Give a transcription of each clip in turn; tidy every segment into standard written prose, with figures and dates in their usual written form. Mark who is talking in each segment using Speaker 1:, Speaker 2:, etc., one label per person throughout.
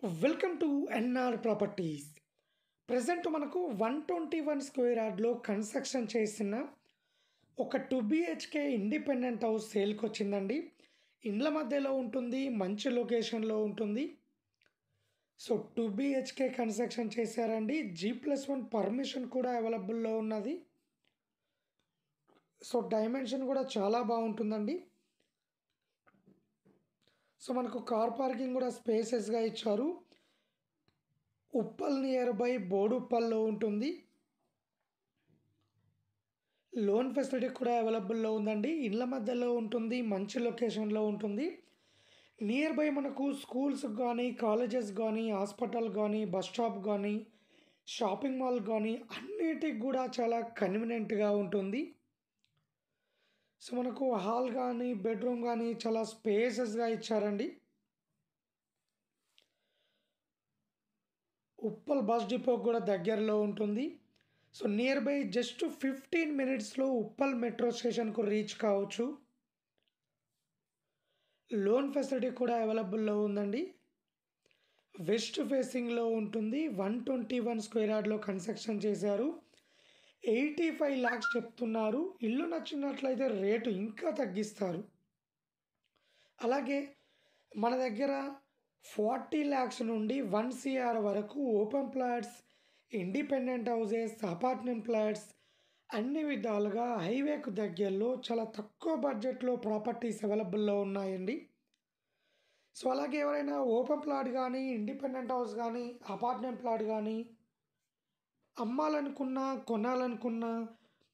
Speaker 1: Welcome to NR properties. Present మనకు 121 square యార్డ్లో construction చేసిన ఒక 2 BHK ఇండిపెండెంట్ హౌస్ సేల్కి వచ్చిందండి. ఇండ్ల మధ్యలో ఉంటుంది, మంచి లొకేషన్లో ఉంటుంది. సో 2 BHK కన్స్ట్రక్షన్ చేశారండి. G+1 పర్మిషన్ కూడా అవైలబుల్లో ఉన్నది. సో డైమెన్షన్ కూడా చాలా బాగుంటుందండి. సో మనకు కార్ పార్కింగ్ కూడా స్పేసెస్గా ఇచ్చారు. ఉప్పల్ నియర్ బై బోడుప్పల్లో ఉంటుంది. లోన్ ఫెసిలిటీ కూడా అవైలబుల్లో ఉందండి. ఇళ్ళ మధ్యలో ఉంటుంది, మంచి లొకేషన్లో ఉంటుంది. నియర్ బై మనకు స్కూల్స్ కానీ, కాలేజెస్ కానీ, హాస్పిటల్ కానీ, బస్ స్టాప్ కానీ, షాపింగ్ మాల్ కానీ అన్నిటికి కూడా చాలా కన్వీనియంట్గా ఉంటుంది. సో మనకు హాల్ కానీ, బెడ్రూమ్ కానీ చాలా స్పేసెస్గా ఇచ్చారండి. ఉప్పల్ బస్ డిపో కూడా దగ్గరలో ఉంటుంది. సో నియర్ బై జస్ట్ 15 మినిట్స్లో ఉప్పల్ మెట్రో స్టేషన్కు రీచ్ కావచ్చు. లోన్ ఫెసిలిటీ కూడా అవైలబుల్లో ఉందండి. వెస్ట్ ఫేసింగ్లో ఉంటుంది. 121 స్క్వేర్ యార్డ్లో కన్స్ట్రక్షన్ చేశారు. 85 lakhs చెప్తున్నారు. ఇల్లు నచ్చినట్లయితే రేటు ఇంకా తగ్గిస్తారు. అలాగే మన దగ్గర 40 lakhs నుండి 1 CR వరకు open plots, independent houses, apartment flats అన్ని విధాలుగా హైవేకు దగ్గరలో చాలా తక్కువ బడ్జెట్లో ప్రాపర్టీస్ అవైలబుల్లో ఉన్నాయండి. సో అలాగే ఎవరైనా ఓపెన్ ప్లాట్ కానీ, ఇండిపెండెంట్ హౌస్ కానీ, అపార్ట్మెంట్ ప్లాట్ కానీ అమ్మాలనుకున్నా, కొనాలనుకున్నా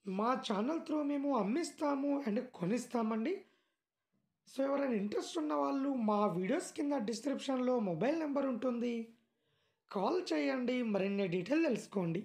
Speaker 1: మా ఛానల్ త్రూ మేము అమ్మిస్తాము అండ్ కొనిస్తామండి. సో ఎవరైనా ఇంట్రెస్ట్ ఉన్న వాళ్ళు మా వీడియోస్ కింద డిస్క్రిప్షన్లో మొబైల్ నెంబర్ ఉంటుంది, కాల్ చేయండి, మరిన్ని డీటెయిల్ తెలుసుకోండి.